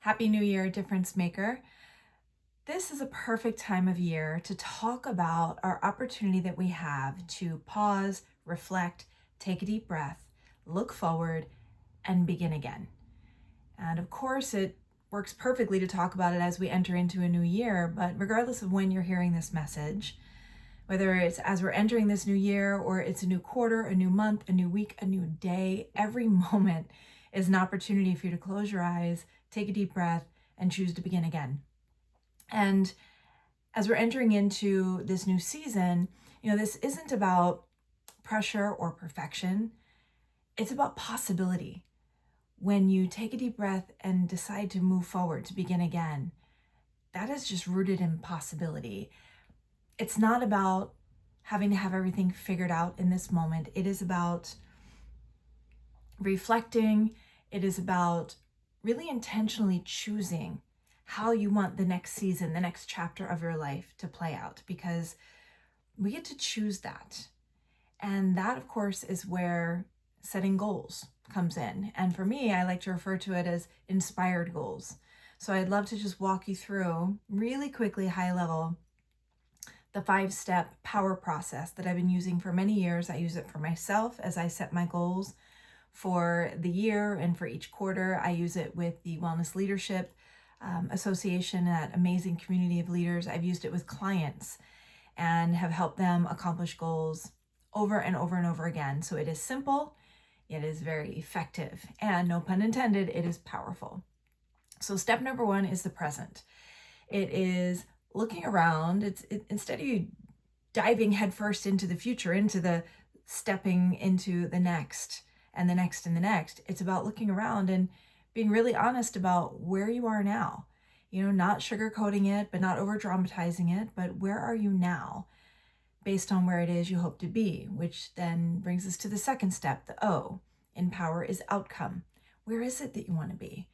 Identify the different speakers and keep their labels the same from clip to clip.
Speaker 1: Happy New Year, difference maker. This is a perfect time of year to talk about our opportunity that we have to pause, reflect, take a deep breath, look forward, and begin again. And of course, it works perfectly to talk about it as we enter into a new year, but regardless of when you're hearing this message, whether it's as we're entering this new year or it's a new quarter, a new month, a new week, a new day, every moment is an opportunity for you to close your eyes, take a deep breath, and choose to begin again. And as we're entering into this new season, this isn't about pressure or perfection. It's about possibility. When you take a deep breath and decide to move forward, to begin again, that is just rooted in possibility. It's not about having to have everything figured out in this moment. It is about reflecting. It is about really intentionally choosing how you want the next season, the next chapter of your life to play out, because we get to choose that. And that, of course, is where setting goals comes in. And for me, I like to refer to it as inspired goals. So I'd love to just walk you through really quickly, high level, the 5-step power process that I've been using for many years. I use it for myself as I set my goals for the year and for each quarter. I use it with the Wellness Leadership Association, that amazing community of leaders. I've used it with clients and have helped them accomplish goals over and over and over again. So it is simple, it is very effective, and no pun intended, it is powerful. So step number 1 is the present. It is looking around. Instead of you diving headfirst into the future, into the stepping into the next and the next and the next, it's about looking around and being really honest about where you are now. Not sugarcoating it, but not over dramatizing it, but where are you now based on where it is you hope to be, which then brings us to the second step, the O in power, is outcome. Where is it that you want to be?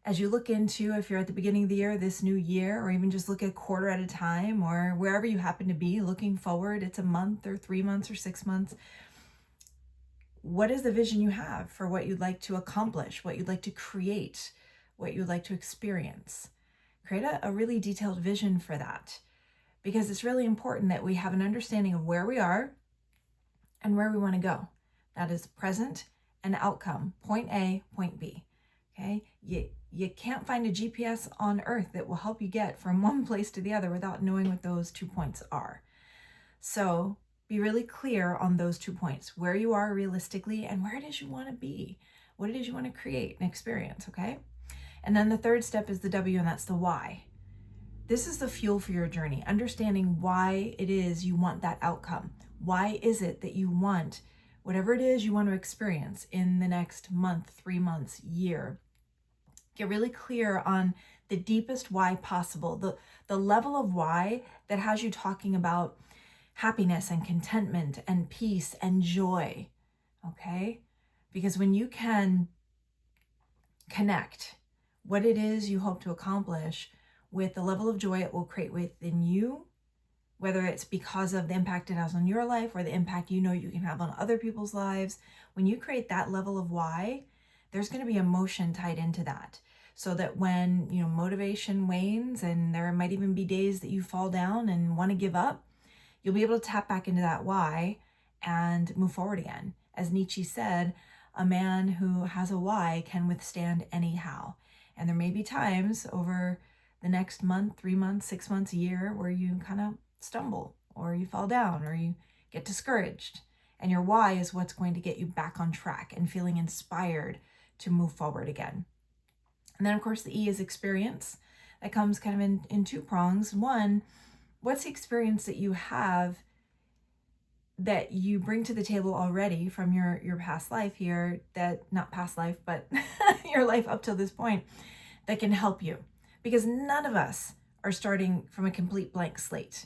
Speaker 1: As you look into, if you're at the beginning of the year, this new year, or even just look at quarter at a time, or wherever you happen to be, looking forward, it's a month or 3 months or 6 months. What is the vision you have for what you'd like to accomplish, what you'd like to create, what you'd like to experience? Create a really detailed vision for that, because it's really important that we have an understanding of where we are and where we want to go. That is present and outcome, point A, point B. Okay? You can't find a GPS on Earth that will help you get from one place to the other without knowing what those 2 points are. So be really clear on those 2 points, where you are realistically and where it is you want to be, what it is you want to create and experience, okay? And then the third step is the W, and that's the why. This is the fuel for your journey, understanding why it is you want that outcome. Why is it that you want whatever it is you want to experience in the next month, 3 months, year? Get really clear on the deepest why possible, the level of why that has you talking about happiness and contentment and peace and joy, okay? Because when you can connect what it is you hope to accomplish with the level of joy it will create within you, whether it's because of the impact it has on your life or the impact you can have on other people's lives, when you create that level of why, there's going to be emotion tied into that. So that when, motivation wanes and there might even be days that you fall down and want to give up, you'll be able to tap back into that why and move forward again. As Nietzsche said, a man who has a why can withstand any how. And there may be times over the next month, 3 months, 6 months, a year, where you kind of stumble or you fall down or you get discouraged. And your why is what's going to get you back on track and feeling inspired to move forward again. And then, of course, the E is experience. That comes kind of in 2 prongs. One, what's the experience that you have that you bring to the table already from your past life here, that not past life, but your life up till this point, that can help you? Because none of us are starting from a complete blank slate,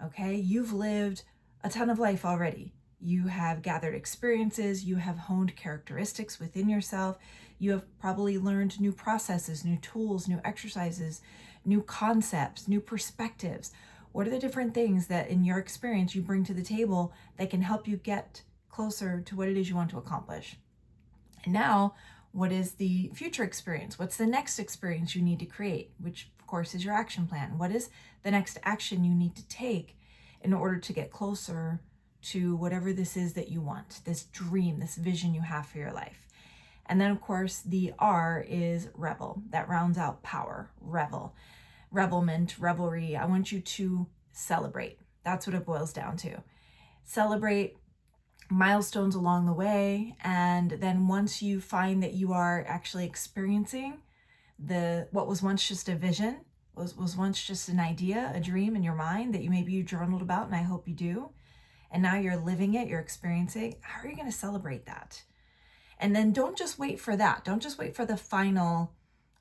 Speaker 1: okay? You've lived a ton of life already. You have gathered experiences, you have honed characteristics within yourself, you have probably learned new processes, new tools, new exercises, new concepts, new perspectives. What are the different things that in your experience you bring to the table that can help you get closer to what it is you want to accomplish? And now What is the future experience? What's the next experience you need to create, which of course is your action plan? What is the next action you need to take in order to get closer to whatever this is that you want, this dream, this vision you have for your life? And then of course the R is revel. That rounds out power, revel, revelment, revelry. I want you to celebrate. That's what it boils down to. Celebrate milestones along the way, and then once you find that you are actually experiencing what was once just a vision, was once just an idea, a dream in your mind that you journaled about, and I hope you do, and now you're living it, you're experiencing, how are you going to celebrate that? And then don't just wait for that. Don't just wait for the final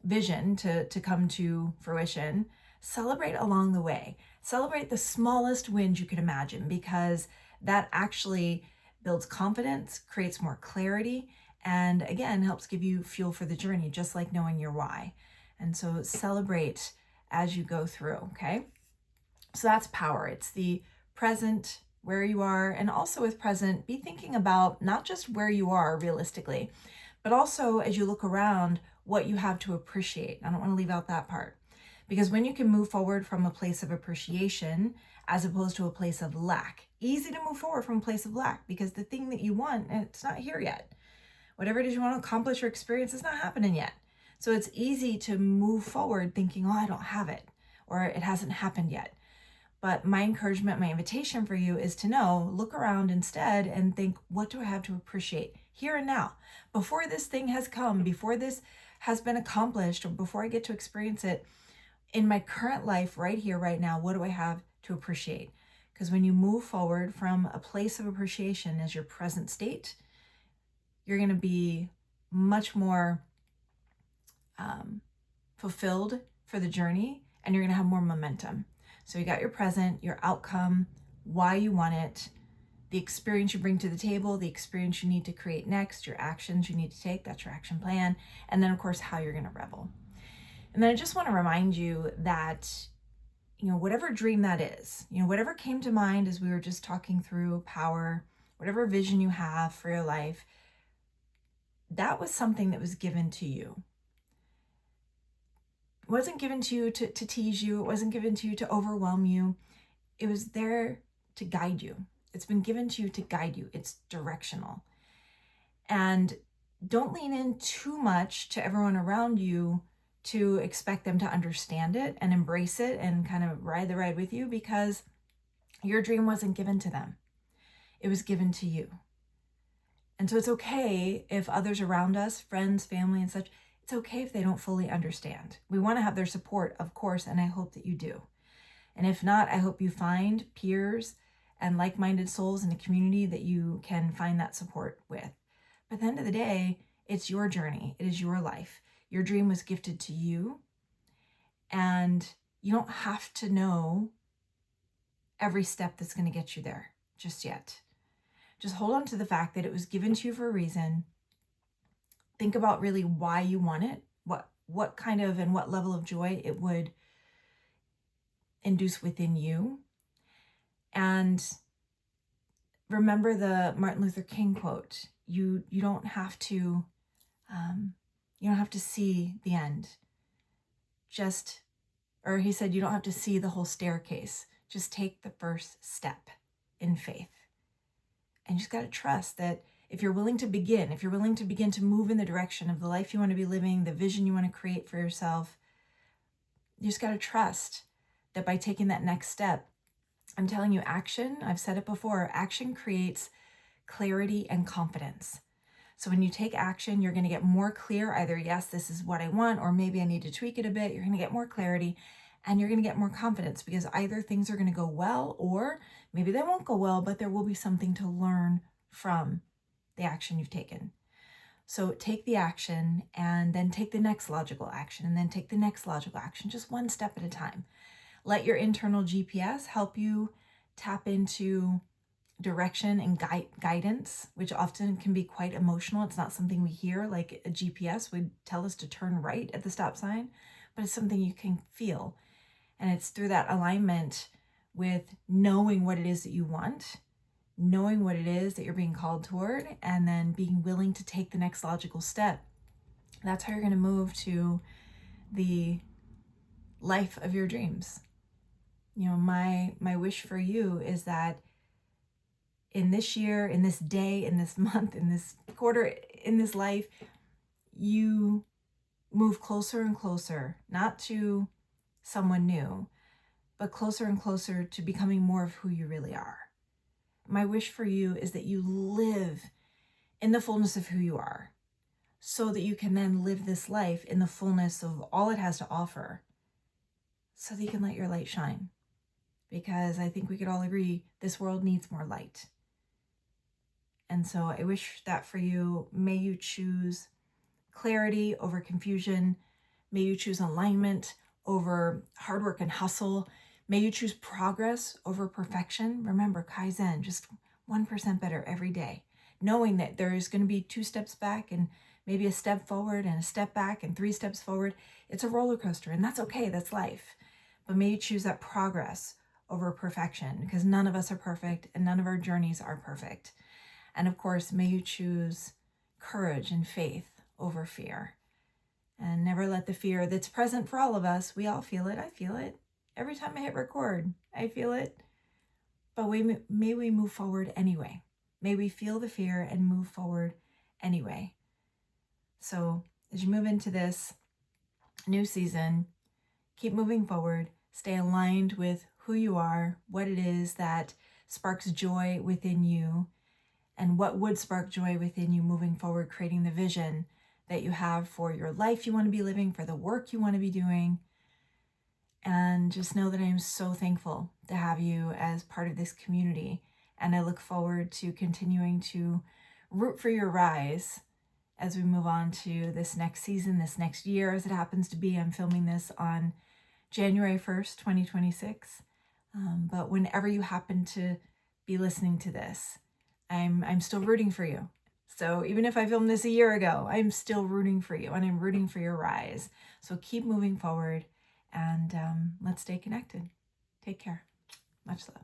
Speaker 1: vision to come to fruition. Celebrate along the way. Celebrate the smallest wins you could imagine, because that actually builds confidence, creates more clarity, and again, helps give you fuel for the journey, just like knowing your why. And so celebrate as you go through, okay? So that's power. It's the present, where you are, and also with present, be thinking about not just where you are realistically, but also as you look around, what you have to appreciate. I don't want to leave out that part, because when you can move forward from a place of appreciation as opposed to a place of lack, easy to move forward from a place of lack, because the thing that you want, it's not here yet. Whatever it is you want to accomplish or experience, it's not happening yet. So it's easy to move forward thinking, oh, I don't have it, or it hasn't happened yet. But my encouragement, my invitation for you is to know, look around instead and think, what do I have to appreciate here and now? Before this thing has come, before this has been accomplished, or before I get to experience it, in my current life, right here, right now, what do I have to appreciate? Because when you move forward from a place of appreciation as your present state, you're going to be much more fulfilled for the journey, and you're going to have more momentum. So you got your present, your outcome, why you want it, the experience you bring to the table, the experience you need to create next, your actions you need to take, that's your action plan, and then of course how you're going to revel. And then I just want to remind you that, whatever dream that is, whatever came to mind as we were just talking through power, whatever vision you have for your life, that was something that was given to you. It wasn't given to you to tease you. It wasn't given to you to overwhelm you. It was there to guide you. It's been given to you to guide you. It's directional. And don't lean in too much to everyone around you to expect them to understand it and embrace it and kind of ride the ride with you, because your dream wasn't given to them. It was given to you. And so it's okay if others around us, friends, family, and such, it's okay if they don't fully understand. We want to have their support, of course, and I hope that you do. And if not, I hope you find peers and like-minded souls in a community that you can find that support with. But at the end of the day, it's your journey. It is your life. Your dream was gifted to you, and you don't have to know every step that's going to get you there just yet. Just hold on to the fact that it was given to you for a reason. Think about really why you want it, what kind of and what level of joy it would induce within you. And remember the Martin Luther King quote, you don't have to see the end. He said, you don't have to see the whole staircase. Just take the first step in faith. And you just got to trust that if you're willing to begin to move in the direction of the life you want to be living, the vision you want to create for yourself, you just got to trust that by taking that next step, I'm telling you, action, I've said it before, action creates clarity and confidence. So when you take action, you're going to get more clear, either, yes, this is what I want, or maybe I need to tweak it a bit. You're going to get more clarity and you're going to get more confidence, because either things are going to go well, or maybe they won't go well, but there will be something to learn from the action you've taken. So take the action and then take the next logical action, and then take the next logical action, just one step at a time. Let your internal GPS help you tap into direction and guidance, which often can be quite emotional. It's not something we hear, like a GPS would tell us to turn right at the stop sign, but it's something you can feel. And it's through that alignment with knowing what it is that you want, knowing what it is that you're being called toward, and then being willing to take the next logical step That's how you're going to move to the life of your dreams. You know, my wish for you is that in this year, in this day, in this month, in this quarter, in this life, you move closer and closer, not to someone new, but closer and closer to becoming more of who you really are. My wish for you is that you live in the fullness of who you are, so that you can then live this life in the fullness of all it has to offer, so that you can let your light shine. Because I think we could all agree this world needs more light. And so I wish that for you. May you choose clarity over confusion. May you choose alignment over hard work and hustle. May you choose progress over perfection. Remember, Kaizen, just 1% better every day. Knowing that there is going to be 2 steps back and maybe a step forward and a step back and 3 steps forward. It's a roller coaster, and that's okay. That's life. But may you choose that progress over perfection, because none of us are perfect and none of our journeys are perfect. And of course, may you choose courage and faith over fear. And never let the fear that's present for all of us, we all feel it. I feel it. Every time I hit record, I feel it. But may we move forward anyway. May we feel the fear and move forward anyway. So as you move into this new season, keep moving forward. Stay aligned with who you are, what it is that sparks joy within you, and what would spark joy within you moving forward, creating the vision that you have for your life you want to be living, for the work you want to be doing. And just know that I am so thankful to have you as part of this community. And I look forward to continuing to root for your rise as we move on to this next season, this next year, as it happens to be. I'm filming this on January 1st, 2026. But whenever you happen to be listening to this, I'm still rooting for you. So even if I filmed this a year ago, I'm still rooting for you, and I'm rooting for your rise. So keep moving forward, and let's stay connected. Take care. Much love.